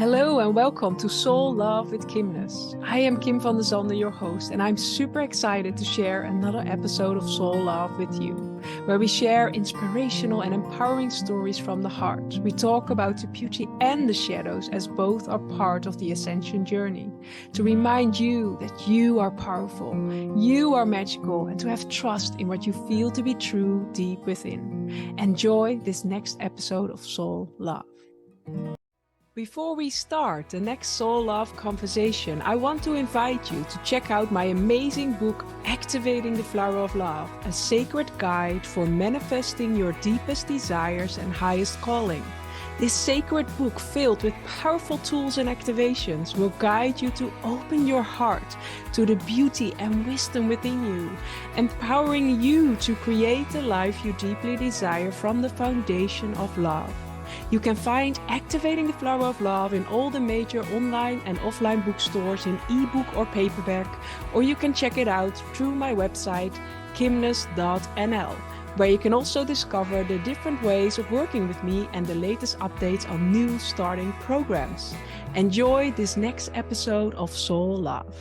Hello and welcome to Soul Love with Kimness. I am Kim van der Zande, your host, and I'm super excited to share another episode of Soul Love with you, where we share inspirational and empowering stories from the heart. We talk about the beauty and the shadows as both are part of the ascension journey, to remind you that you are powerful, you are magical, and to have trust in what you feel to be true deep within. Enjoy this next episode of Soul Love. Before we start the next Soul Love conversation, I want to invite you to check out my amazing book, Activating the Flower of Love, a sacred guide for manifesting your deepest desires and highest calling. This sacred book, filled with powerful tools and activations, will guide you to open your heart to the beauty and wisdom within you, empowering you to create the life you deeply desire from the foundation of love. You can find Activating the Flower of Love in all the major online and offline bookstores in ebook or paperback, or you can check it out through my website, kimness.nl, where you can also discover the different ways of working with me and the latest updates on new starting programs. Enjoy this next episode of Soul Love.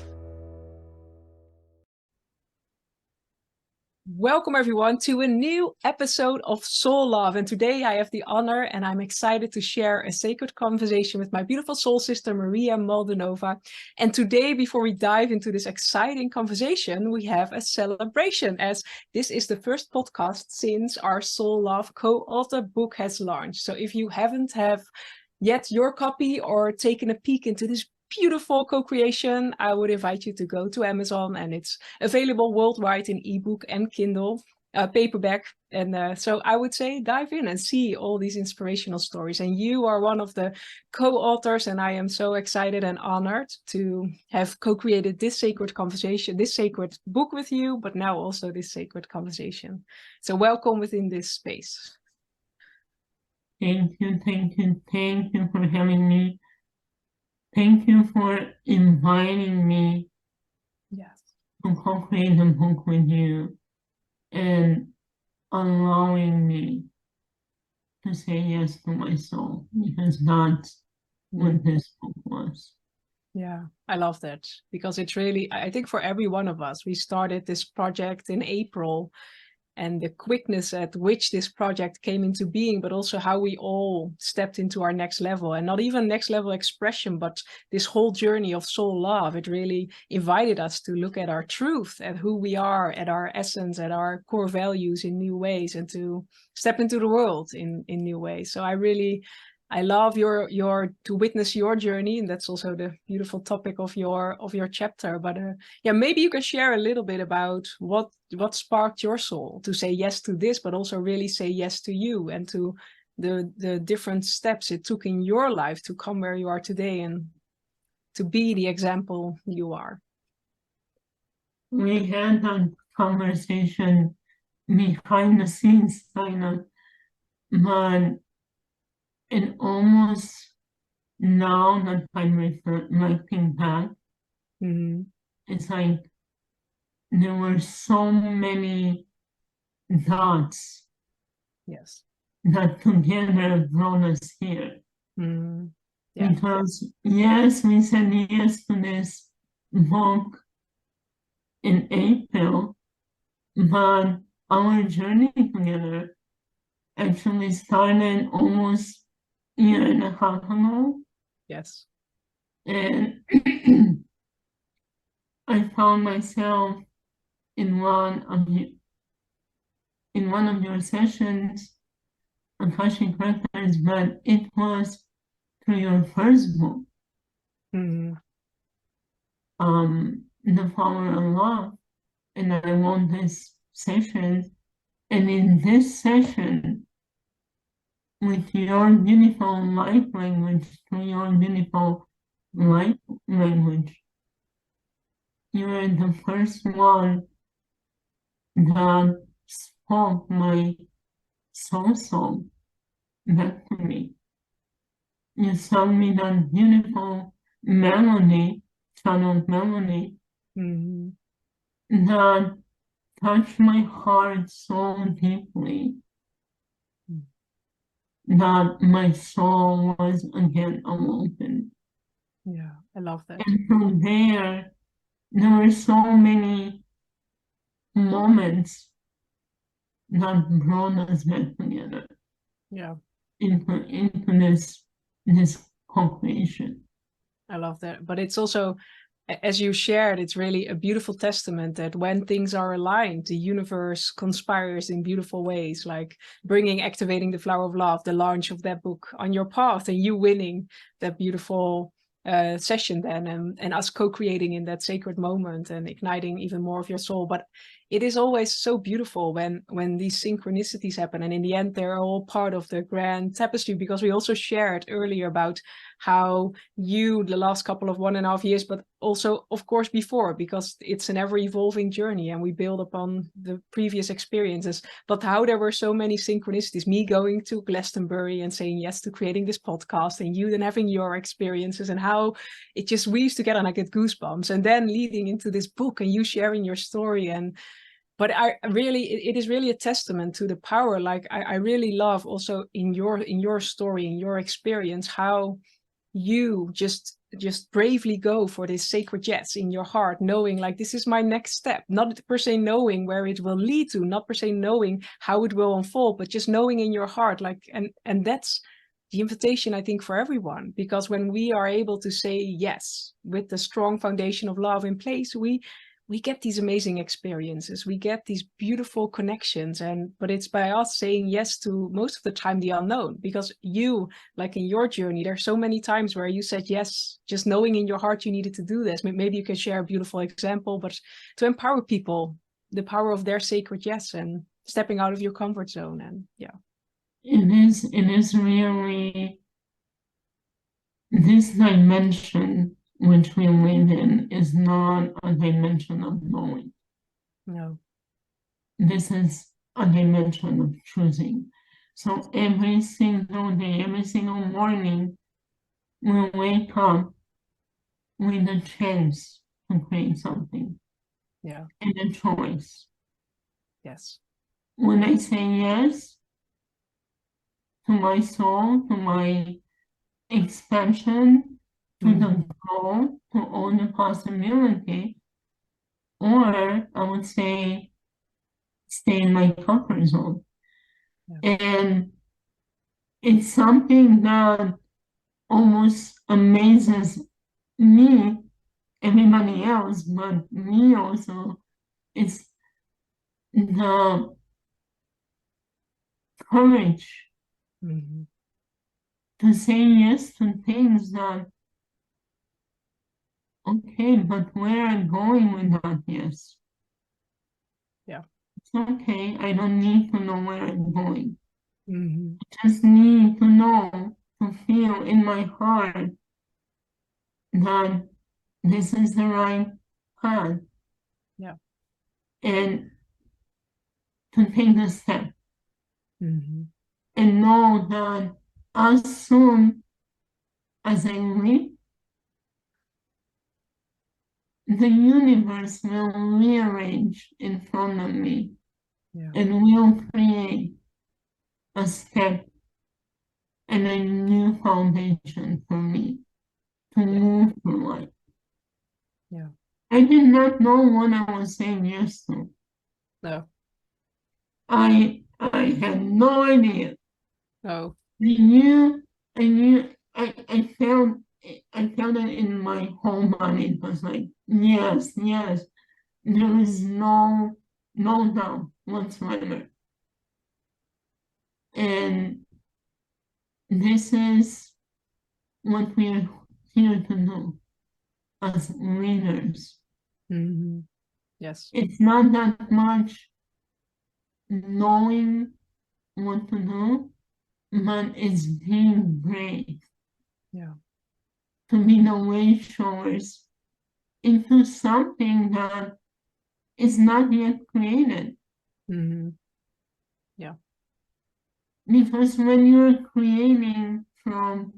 Welcome everyone to a new episode of Soul Love, and today I have the honor and I'm excited to share a sacred conversation with my beautiful soul sister Mariya Molduvanova. And today, before we dive into this exciting conversation, we have a celebration, as this is the first podcast since our Soul Love co-author book has launched. So if you haven't have yet your copy or taken a peek into this beautiful co-creation, I would invite you to go to Amazon, and it's available worldwide in ebook and Kindle, paperback. And so I would say dive in and see all these inspirational stories. And you are one of the co-authors, and I am so excited and honored to have co-created this sacred conversation, this sacred book with you, but now also this sacred conversation. So welcome within this space. Thank you for having me. Thank you for inviting me to co-create the book with you and allowing me to say yes to my soul, because that's what this book was. Yeah, I love that, because it's really, I think for every one of us, we started this project in April, and the quickness at which this project came into being, but also how we all stepped into our next level, and not even next level expression, but this whole journey of soul love. It really invited us to look at our truth, at who we are, at our essence, at our core values in new ways, and to step into the world in new ways. So I love to witness your journey, and that's also the beautiful topic of your chapter. But yeah, maybe you can share a little bit about what sparked your soul to say yes to this, but also really say yes to you, and to the different steps it took in your life to come where you are today and to be the example you are. We had a conversation behind the scenes, kind of, but it almost, now that I'm reflecting back, it's like there were so many dots that together brought us here. Because yes, we said yes to this book in April, but our journey together actually started almost a year and a half ago. Yes. And I found myself in one of your sessions on Akashic Records, but it was through your first book, The Power of Love, and I won this session. And in this session, with your beautiful light language, through your beautiful light language, you were the first one that spoke my soul song back to me. You sang me that beautiful melody, channeled melody, that touched my heart so deeply that my soul was again awoken. Yeah, I love that. And from there were so many moments that brought us back together Yeah. into this co-creation. I love that. But it's also, as you shared, it's really a beautiful testament that when things are aligned, the universe conspires in beautiful ways, like activating the flower of love, the launch of that book on your path, and you winning that beautiful session then, and us co-creating in that sacred moment and igniting even more of your soul. But it is always so beautiful when these synchronicities happen, and in the end they're all part of the grand tapestry, because we also shared earlier about how you, the last couple of 1.5 years, but also of course before, because it's an ever evolving journey and we build upon the previous experiences, but how there were so many synchronicities, me going to Glastonbury and saying yes to creating this podcast, and you then having your experiences, and how it just weaves together, and I get goosebumps, and then leading into this book and you sharing your story. And but I really, it is really a testament to the power. Like I really love also in your story, in your experience, how you just bravely go for this sacred yes in your heart, knowing like this is my next step, not per se knowing where it will lead to, not per se knowing how it will unfold, but just knowing in your heart, like, and that's the invitation, I think, for everyone, because when we are able to say yes with the strong foundation of love in place, we get these amazing experiences, we get these beautiful connections. And but it's by us saying yes to, most of the time, the unknown, because you, like in your journey, there's so many times where you said yes just knowing in your heart you needed to do this. Maybe you can share a beautiful example, but to empower people, the power of their sacred yes and stepping out of your comfort zone. And yeah. It is really this dimension which we live in is not a dimension of knowing. No. This is a dimension of choosing. So every single day, every single morning, we wake up with a chance to create something Yeah. and a choice. Yes. When I say yes to my soul, to my expansion, to the goal, to own the possibility, or I would say stay in my comfort zone. Yeah. And it's something that almost amazes me, everybody else, but me also. It's the courage Mm-hmm. to say yes to things that, okay, but where I'm going with that yes? Yeah. It's okay, I don't need to know where I'm going. Mm-hmm. I just need to know, to feel in my heart that this is the right path Yeah. and to take the step Mm-hmm. and know that as soon as I leap, the universe will rearrange in front of me Yeah. and will create a step and a new foundation for me to Yeah. move through life. Yeah. I did not know what I was saying yes to. No. I had no idea. No. I felt it in my whole body. It was like, yes, yes. There is no doubt whatsoever. And this is what we are here to do as leaders. Mm-hmm. Yes. It's not that much knowing what to do, but it's being brave Yeah. to be the way showers into something that is not yet created. Mm-hmm. Yeah. Because when you're creating from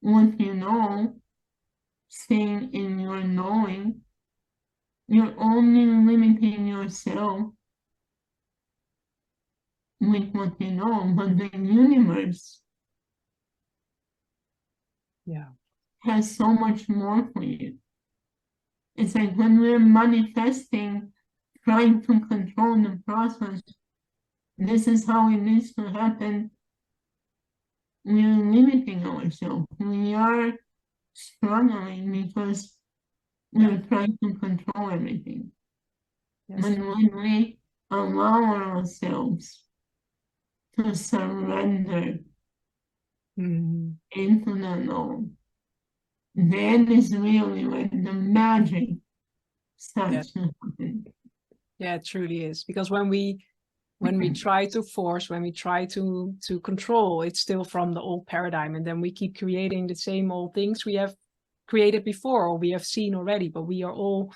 what you know, staying in your knowing, you're only limiting yourself with what you know, but the universe Yeah. has so much more for you. It's like when we're manifesting, trying to control the process, this is how it needs to happen. We're limiting ourselves. We are struggling because we're trying to control everything. Yes. When we allow ourselves to surrender Mhm. into the known, then is really when the magic Yeah. starts to happen. Yeah, it truly is. Because when we try to force, when we try to control, it's still from the old paradigm, and then we keep creating the same old things we have created before or we have seen already. But we are all,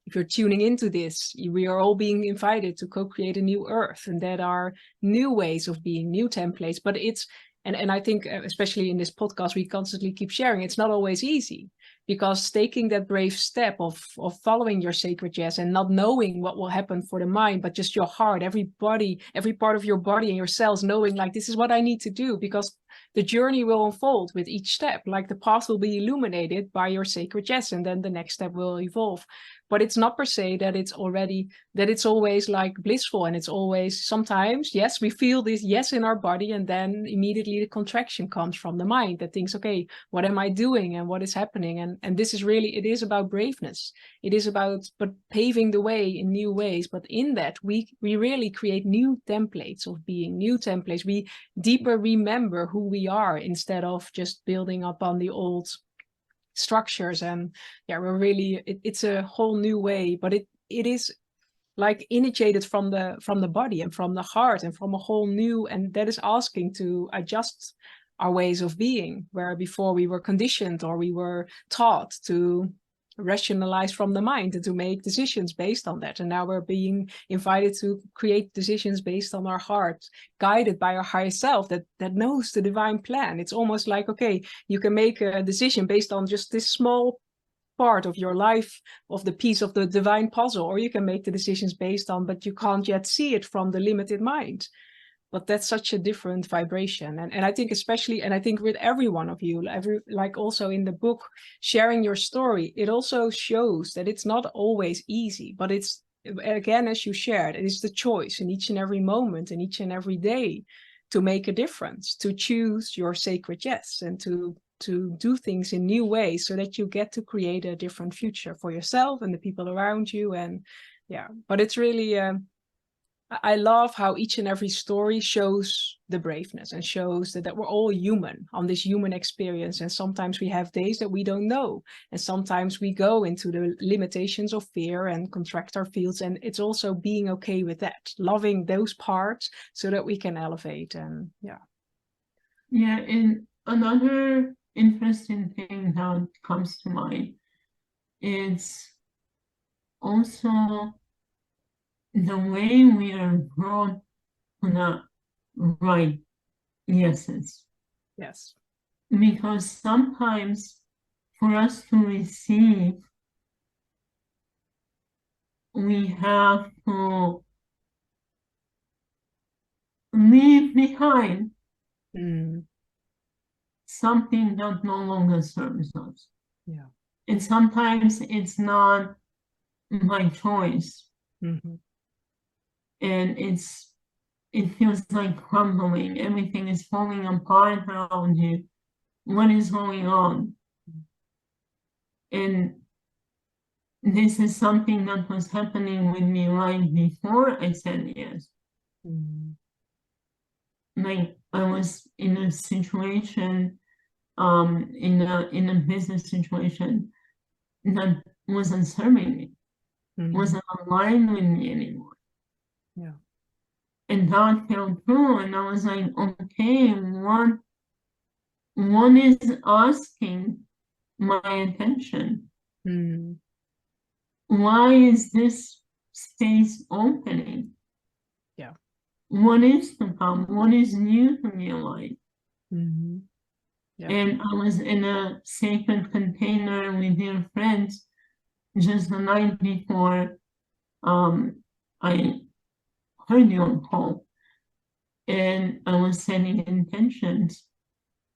if you're tuning into this, we are all being invited to co-create a new earth, and that are new ways of being, new templates. But it's and I think especially in this podcast we constantly keep sharing, it's not always easy, because taking that brave step of following your sacred yes and not knowing what will happen for the mind, but just your heart, every part of your body and your cells knowing, like, this is what I need to do, because the journey will unfold with each step. Like, the path will be illuminated by your sacred yes, and then the next step will evolve. But it's not per se that it's always like blissful, and it's always, sometimes, yes, we feel this yes in our body, and then immediately the contraction comes from the mind that thinks, okay, what am I doing and what is happening? And this is really, it is about braveness. It is about but paving the way in new ways. But in that, we really create new templates of being, new templates. We deeper remember who we are, instead of just building up on the old structures. And yeah, we're really, it's a whole new way, but it is like initiated from the body and from the heart and from a whole new, and that is asking to adjust our ways of being, where before we were conditioned or we were taught to rationalize from the mind and to make decisions based on that. And now we're being invited to create decisions based on our heart, guided by our higher self that knows the divine plan. It's almost like, okay, you can make a decision based on just this small part of your life, of the piece of the divine puzzle, or you can make the decisions based on, but you can't yet see it from the limited mind. But that's such a different vibration. And I think especially, and I think with every one of you, like also in the book, sharing your story, it also shows that it's not always easy, but it's, again, as you shared, it is the choice in each and every moment and each and every day to make a difference, to choose your sacred yes, and to do things in new ways, so that you get to create a different future for yourself and the people around you. And yeah, but it's really, I love how each and every story shows the braveness and shows that we're all human on this human experience. And sometimes we have days that we don't know. And sometimes we go into the limitations of fear and contract our fields. And it's also being okay with that, loving those parts so that we can elevate. And yeah. Yeah, and another interesting thing that comes to mind is also the way we are brought to the right yeses. Yes. Because sometimes for us to receive, we have to leave behind something that no longer serves us. Yeah. And sometimes it's not my choice. Mm-hmm. And it feels like crumbling. Everything is falling apart around you. What is going on? And this is something that was happening with me right before I said yes. Mm-hmm. Like I was in a situation, in a business situation that wasn't serving me, wasn't aligned with me anymore. Yeah. And that fell through, and I was like, okay, one is asking my attention. Mm-hmm. Why is this space opening? Yeah. What is to come? What is new to me in life? Mm-hmm. Yeah. And I was in a sacred container with dear friends just the night before I heard your call. And I was setting intentions.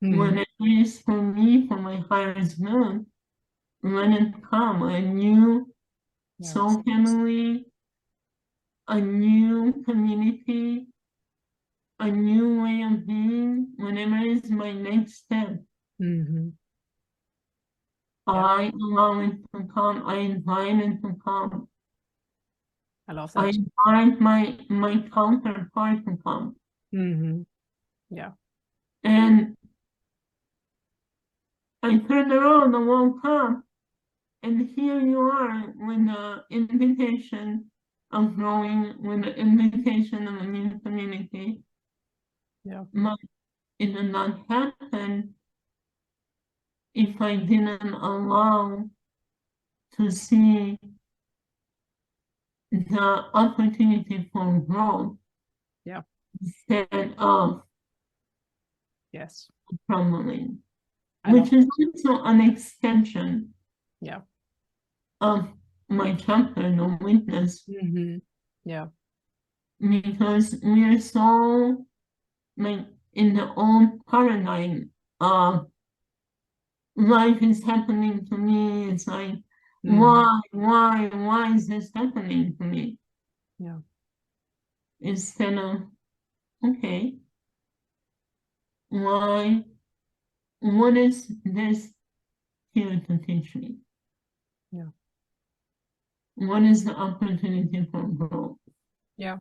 when it is for me, for my highest good, when it come a new Yes. soul family, a new community, a new way of being, whenever is my next step, Mm-hmm. Yeah, I allow it to come, I invite it to come. I love I that. invite my counterpart to come. Mm-hmm. Yeah. And I turned around and woke up, and here you are with the invitation of growing, with the invitation of a new community. Yeah. But it did not happen if I didn't allow to see the opportunity for growth Yeah. instead of Yes. crumbling, I love which is that. also an extension Yeah. of my chapter, the witness, Mm-hmm. Yeah. because we are so like in the old paradigm of life is happening to me. It's like, Mm-hmm. why is this happening to me? Yeah. Instead of, okay, why, what is this here to teach me? Yeah. What is the opportunity for growth? Yeah.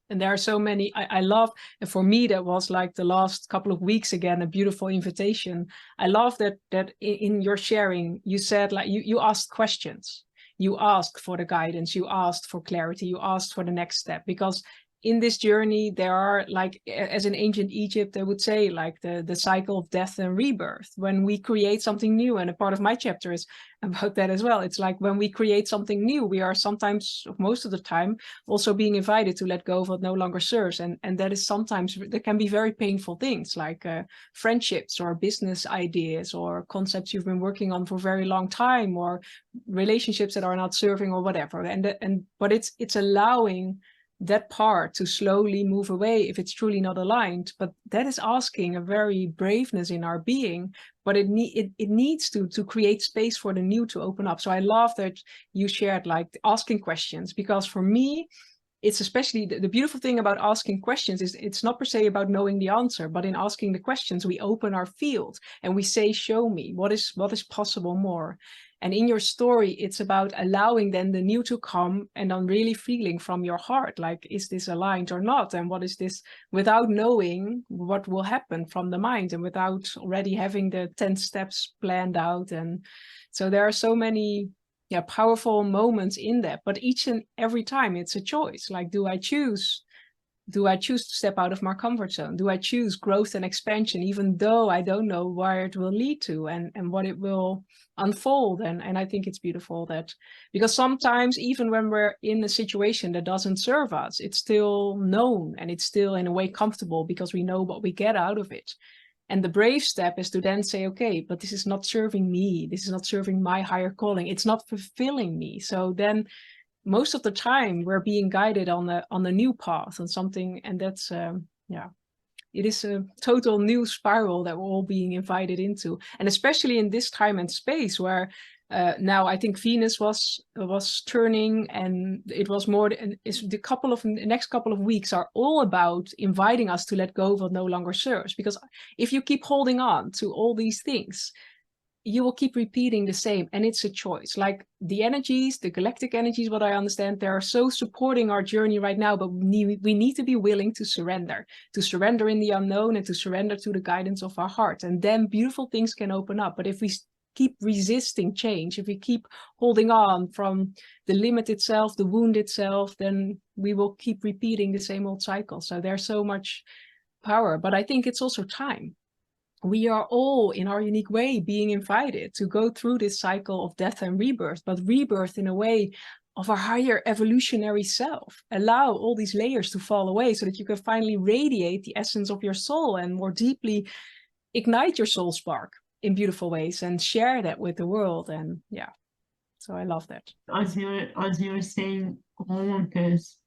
And there are so many, I love, and for me that was like the last couple of weeks again, a beautiful invitation. I love that in your sharing you said, like, you asked questions, you asked for the guidance, you asked for clarity, you asked for the next step, because in this journey there are, like, as in ancient Egypt they would say, like the cycle of death and rebirth, when we create something new. And a part of my chapter is about that as well. It's like when we create something new, we are sometimes, most of the time, also being invited to let go of what no longer serves. And that is sometimes, that can be very painful things, like friendships or business ideas or concepts you've been working on for a very long time, or relationships that are not serving or whatever. But it's allowing that part to slowly move away if it's truly not aligned. But that is asking a very braveness in our being, but it needs to create space for the new to open up. So I love that you shared, like, asking questions, because for me it's especially the beautiful thing about asking questions is it's not per se about knowing the answer, but in asking the questions we open our field and we say, show me what is possible more. And in your story it's about allowing then the new to come, and then really feeling from your heart, like, is this aligned or not, and what is this, without knowing what will happen from the mind and without already having the 10 steps planned out. And so there are so many, yeah, powerful moments in that. But each and every time it's a choice. Like, do I choose to step out of my comfort zone? Do I choose growth and expansion, even though I don't know where it will lead to and what it will unfold? And I think it's beautiful that, because sometimes even when we're in a situation that doesn't serve us, it's still known and it's still in a way comfortable because we know what we get out of it. And the brave step is to then say, okay, but this is not serving me. This is not serving my higher calling. It's not fulfilling me. So then most of the time we're being guided on a new path, on something. And that's, yeah, it is a total new spiral that we're all being invited into. And especially in this time and space where now I think Venus was turning, and it was more, and the next couple of weeks are all about inviting us to let go of what no longer serves. Because if you keep holding on to all these things, you will keep repeating the same, and it's a choice. Like the energies, the galactic energies, what I understand, they are so supporting our journey right now, but we need to be willing to surrender in the unknown, and to surrender to the guidance of our heart, and then beautiful things can open up. But if we keep resisting change, if we keep holding on from the limit itself, the wound itself, then we will keep repeating the same old cycle. So there's so much power, but I think it's also time. We are all in our unique way being invited to go through this cycle of death and rebirth, but rebirth in a way of our higher evolutionary self. Allow all these layers to fall away so that you can finally radiate the essence of your soul and more deeply ignite your soul spark in beautiful ways and share that with the world. And yeah, so I love that. As you're saying all of this,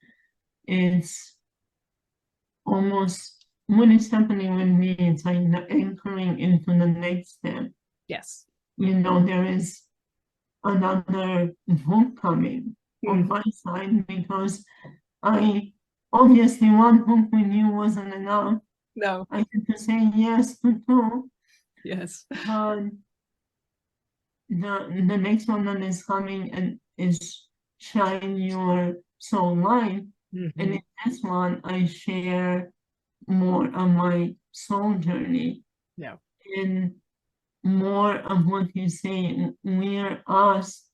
is almost what is happening with me is I'm anchoring into the next step. Yes. There is another book coming on Mm. my side because I obviously one book with you wasn't enough. No. I had to say yes to two. Yes. But the next one that is coming and is Shine Your Soul Light. And Mm-hmm. in this one, I share more of my soul journey Yeah. and more of what you say. We're asked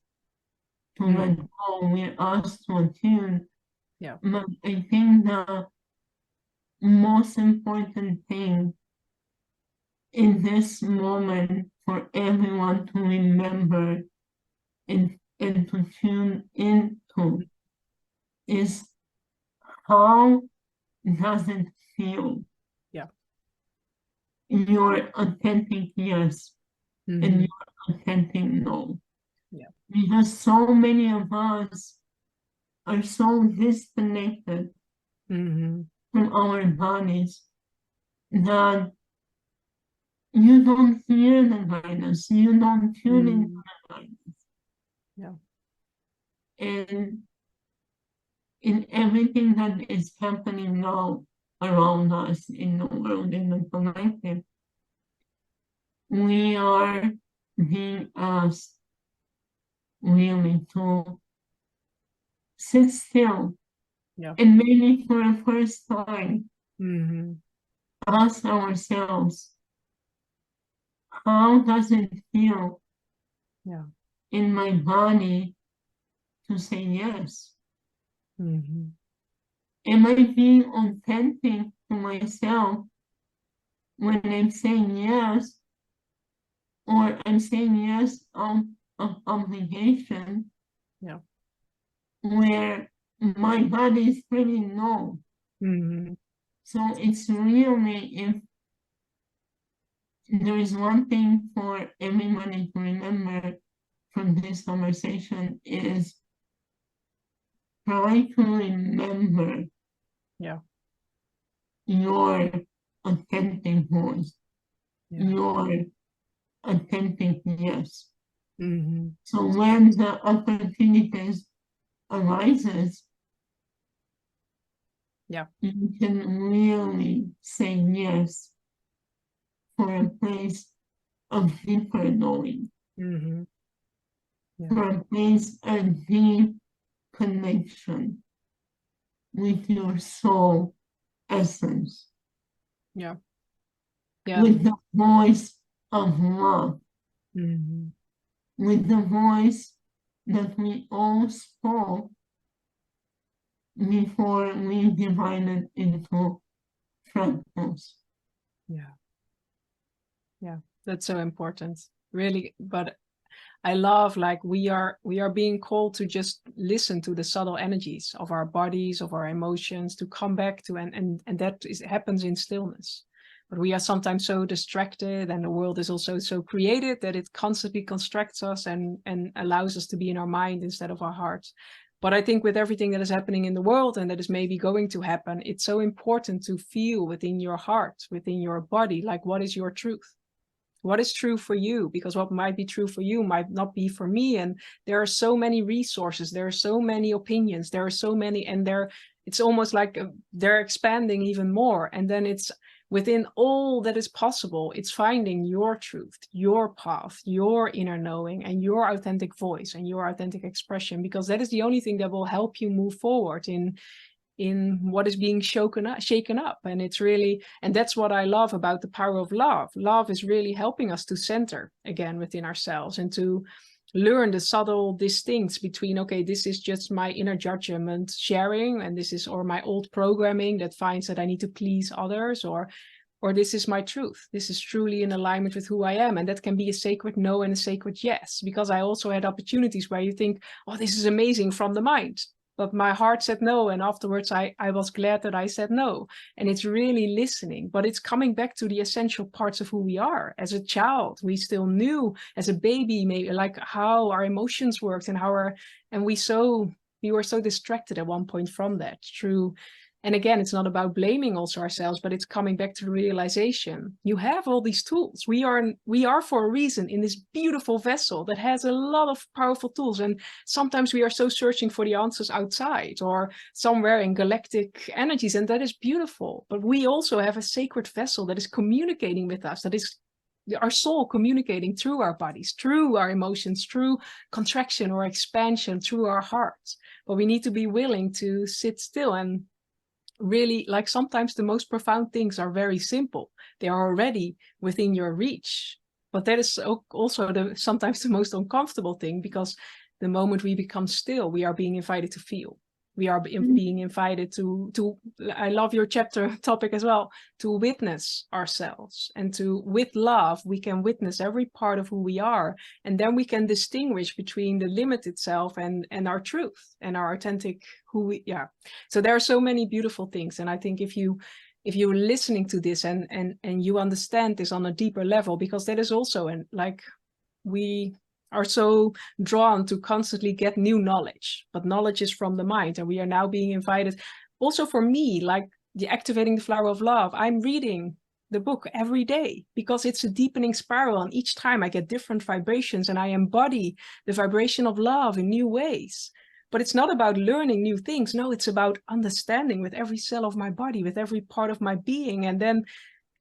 to let Mm. go, we're asked to attune. Yeah. But I think the most important thing in this moment for everyone to remember and to tune into is how does it feel? Yeah. Your authentic yes and Mm-hmm. your authentic no. Yeah. Because so many of us are so disconnected Mm-hmm. from our bodies that you don't hear the guidance, you don't tune into Mm. the guidance. Yeah. And in everything that is happening now around us in the world, in the collective, we are being asked really to sit still Yeah. and maybe for the first time Mm-hmm. ask ourselves, how does it feel Yeah. in my body to say yes? Mm-hmm. Am I being authentic to myself when I'm saying yes, or I'm saying yes of obligation Yeah. where my body is really no? Mm-hmm. So it's really, if there is one thing for everybody to remember from this conversation, is try to remember Yeah. your authentic voice, Yeah. your authentic yes. Mm-hmm. So when the opportunities arises, Yeah. you can really say yes for a place of deeper knowing, Mm-hmm. Yeah. for a place of deep connection with your soul essence, Yeah. Yeah. with the voice of love, Mm-hmm. with the voice that we all spoke before we divided into fractals. Yeah. Yeah. That's so important. Really, but I love, like, we are being called to just listen to the subtle energies of our bodies, of our emotions, to come back to, and that happens in stillness. But we are sometimes so distracted, and the world is also so created that it constantly constricts us and allows us to be in our mind instead of our heart. But I think with everything that is happening in the world and that is maybe going to happen, it's so important to feel within your heart, within your body, like, what is your truth? What is true for you? Because what might be true for you might not be for me. And there are so many resources, there are so many opinions, there are so many, and it's almost like they're expanding even more. And then it's within all that is possible, it's finding your truth, your path, your inner knowing, and your authentic voice and your authentic expression, because that is the only thing that will help you move forward in what is being shaken up. And it's really, and that's what I love about the power of love. Love is really helping us to center again within ourselves and to learn the subtle distincts between, okay, this is just my inner judgment sharing, and this is, or my old programming that finds that I need to please others, or this is my truth. This is truly in alignment with who I am. And that can be a sacred no and a sacred yes, because I also had opportunities where you think, oh, this is amazing from the mind. But my heart said no. And afterwards, I was glad that I said no. And it's really listening, but it's coming back to the essential parts of who we are. As a child, we still knew, as a baby, maybe, like, how our emotions worked and how and we were so distracted at one point from that, through And again, it's not about blaming also ourselves, but it's coming back to the realization. You have all these tools. We are for a reason in this beautiful vessel that has a lot of powerful tools. And sometimes we are so searching for the answers outside or somewhere in galactic energies, and that is beautiful. But we also have a sacred vessel that is communicating with us, that is our soul communicating through our bodies, through our emotions, through contraction or expansion, through our hearts. But we need to be willing to sit still and really, like, sometimes the most profound things are very simple. They are already within your reach. But that is also sometimes the most uncomfortable thing, because the moment we become still, we are being invited to feel. We are being invited to, I love your chapter topic as well, to witness ourselves. And with love, we can witness every part of who we are. And then we can distinguish between the limited self and our truth and our authentic So there are so many beautiful things. And I think if you're listening to this and you understand this on a deeper level, because that is also, we are so drawn to constantly get new knowledge, but knowledge is from the mind, and we are now being invited. Also for me, like the Activating the Flower of Love, I'm reading the book every day because it's a deepening spiral, and each time I get different vibrations and I embody the vibration of love in new ways. But it's not about learning new things. No, it's about understanding with every cell of my body, with every part of my being, and then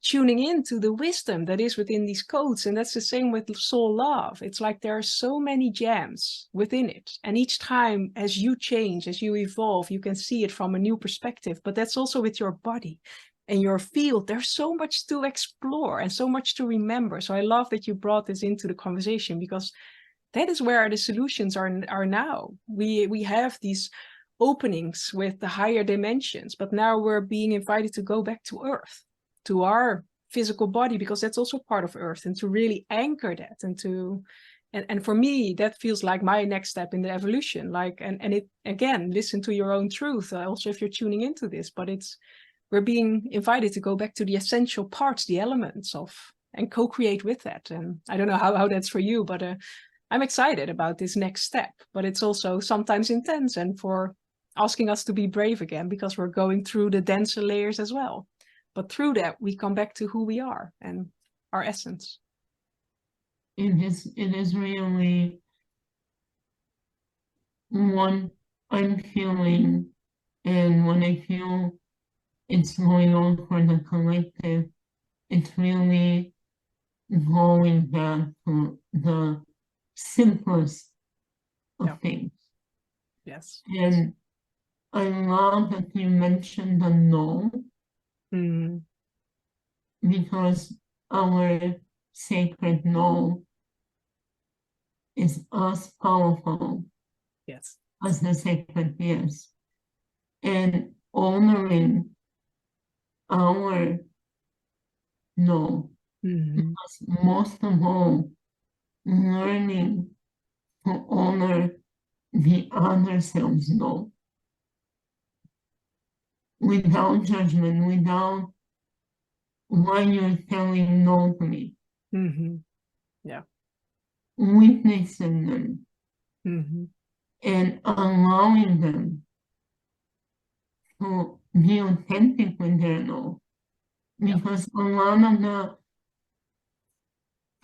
tuning into the wisdom that is within these codes. And that's the same with soul love. It's like there are so many gems within it. And each time as you change, as you evolve, you can see it from a new perspective. But that's also with your body and your field. There's so much to explore and so much to remember. So I love that you brought this into the conversation, because that is where the solutions are now. We have these openings with the higher dimensions, but now we're being invited to go back to Earth, to our physical body, because that's also part of Earth, and to really anchor that, and for me, that feels like my next step in the evolution. And it, again, listen to your own truth, also if you're tuning into this, but we're being invited to go back to the essential parts, the elements of, and co-create with that. And I don't know how that's for you, but I'm excited about this next step, but it's also sometimes intense, and for asking us to be brave again, because we're going through the denser layers as well. But through that, we come back to who we are and our essence. It is really one I'm feeling, and when I feel it's going on for the collective, it's really going back to the simplest of things. Yes. And I love that you mentioned the no, because our sacred no is as powerful as the sacred yes. And honoring our no, because most of all, learning to honor the other self's no, without judgment, without why you're telling no to me. Yeah. Witnessing them and allowing them to be authentic with their no. Because a lot of the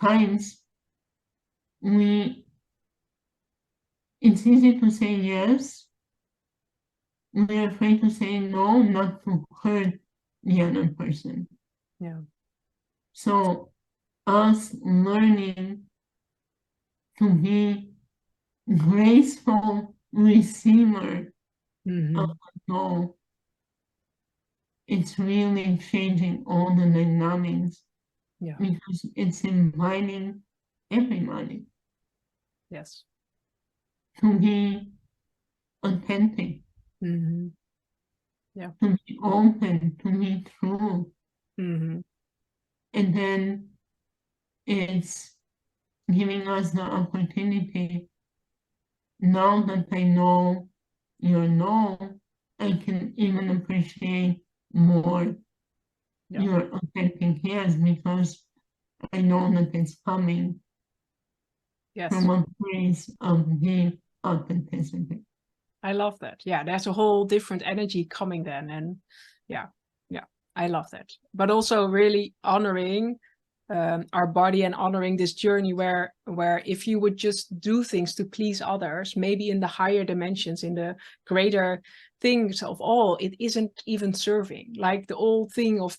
times it's easy to say yes. We're afraid to say no, not to hurt the other person. Yeah. So us learning to be graceful receiver of the no, it's really changing all the dynamics. Because it's inviting everybody to be authentic, to be open, to be true. And then it's giving us the opportunity, now that I know your no, I can even appreciate more your authentic yes, because I know that it's coming from a place of deep authenticity. I love that. Yeah, there's a whole different energy coming then. And yeah, I love that. But also really honoring our body and honoring this journey where if you would just do things to please others, maybe in the higher dimensions, in the greater things of all, it isn't even serving. Like the old thing of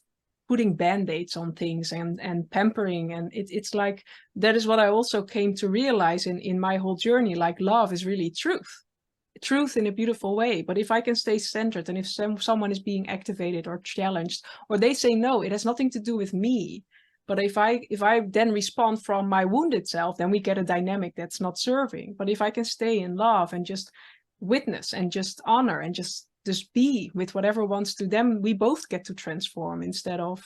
putting band-aids on things and pampering, and it's like that is what I also came to realize in my whole journey. Like love is really truth in a beautiful way. But if I can stay centered, and if someone is being activated or challenged, or they say no, it has nothing to do with me. But if I then respond from my wounded self, then we get a dynamic that's not serving. But if I can stay in love and just witness and just honor and just be with whatever wants to, then we both get to transform instead of,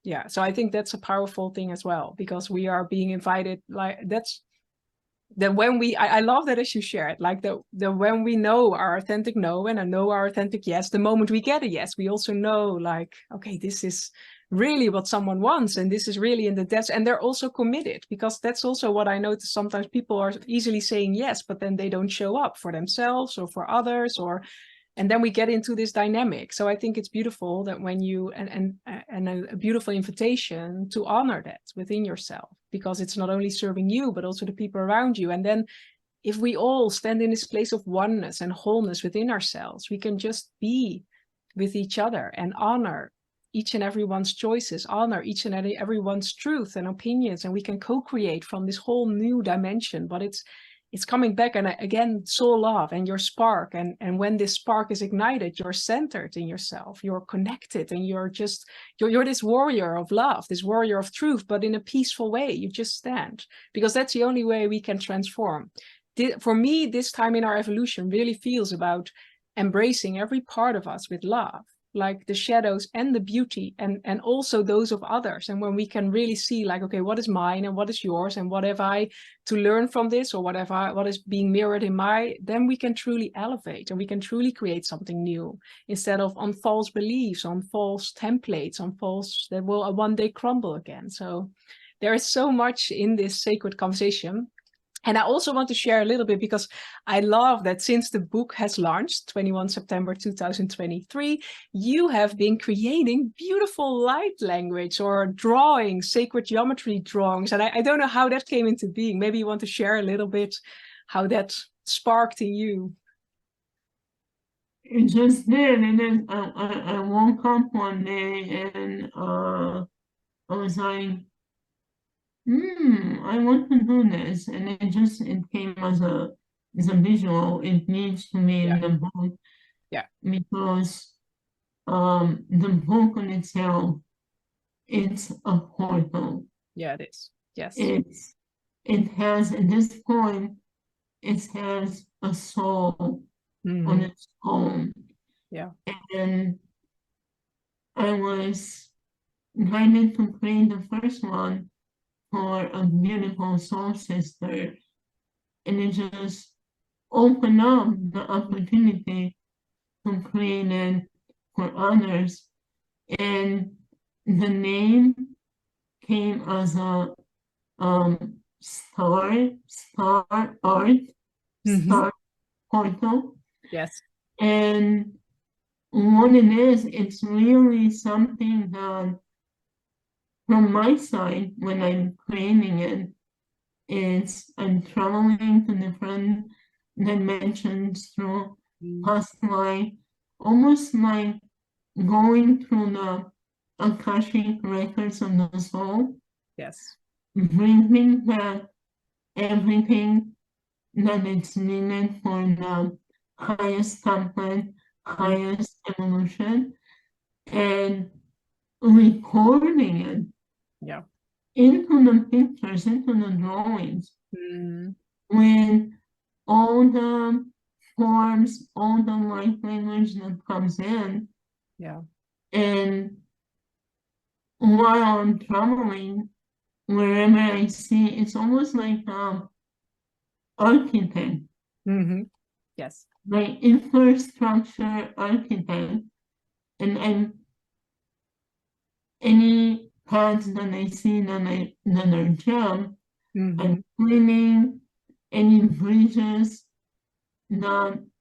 yeah. So I think that's a powerful thing as well, because we are being invited. Like that's that when we, I love that as you shared, like the when we know our authentic no and I know our authentic yes, the moment we get a yes, we also know like, okay, this is really what someone wants, and this is really in the depths, and they're also committed, because that's also what I notice. Sometimes people are easily saying yes, but then they don't show up for themselves or for others, or and then we get into this dynamic. So I think it's beautiful that when you and a beautiful invitation to honor that within yourself, because it's not only serving you but also the people around you. And then if we all stand in this place of oneness and wholeness within ourselves, we can just be with each other and honor each and everyone's choices, honor each and everyone's truth and opinions, and we can co-create from this whole new dimension. But it's coming back, and again, soul love and your spark, and when this spark is ignited, you're centered in yourself, you're connected, and you're this warrior of love, this warrior of truth, but in a peaceful way. You just stand, because that's the only way we can transform. For me, this time in our evolution really feels about embracing every part of us with love, like the shadows and the beauty, and also those of others. And when we can really see like, okay, what is mine and what is yours, and what have I to learn from this, or what is being mirrored in then we can truly elevate, and we can truly create something new, instead of on false beliefs, on false templates, on false that will one day crumble again. So there is so much in this sacred conversation. And I also want to share a little bit, because I love that since the book has launched, 21 September 2023, you have been creating beautiful light language or drawing, sacred geometry drawings. And I don't know how that came into being. Maybe you want to share a little bit how that sparked in you. It just did. And then I woke up one day and I was like, I want to do this. And it came as a visual. It needs to be in the book. Yeah. Because the book in itself, it's a portal. Yeah, it is. Yes. It has, at this point, it has a soul on its own. Yeah. And I was guided to create the first one for a beautiful soul sister. And it just opened up the opportunity to create it for others. And the name came as a star art, star portal. Yes. And what it is, it's really something that, from my side, when I'm creating it, is I'm traveling to different dimensions through past life, almost like going through the Akashic records of the soul. Yes. Bringing back everything that is needed for the highest template, highest evolution, and recording it into the pictures, into the drawings, with all the forms, all the light language that comes in. Yeah. And while I'm traveling, wherever I see, it's almost like architect. Yes. Like infrastructure architect. And any paths that I see that are jammed, I'm cleaning any bridges that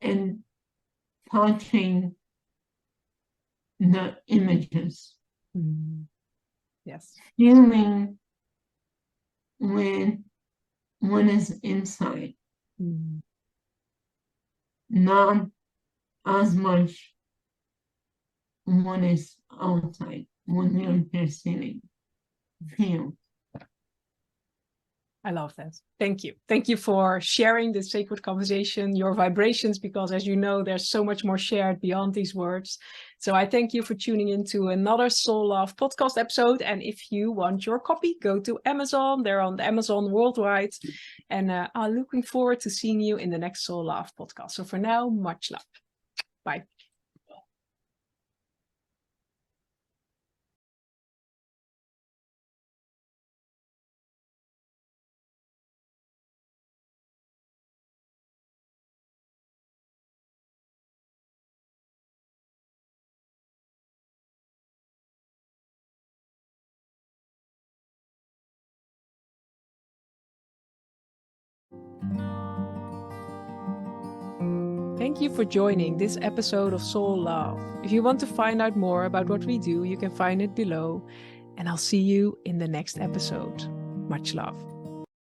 and touching the images, Yes. feeling when one is inside, not as much one is outside, when you're perceiving, feel. I love that. Thank you. Thank you for sharing this sacred conversation, your vibrations, because as you know, there's so much more shared beyond these words. So I thank you for tuning into another Soul Love podcast episode. And if you want your copy, go to Amazon. They're on Amazon worldwide. And I'm looking forward to seeing you in the next Soul Love podcast. So for now, much love. Bye. Thank you for joining this episode of Soul Love. If you want to find out more about what we do, you can find it below. And I'll see you in the next episode. Much love.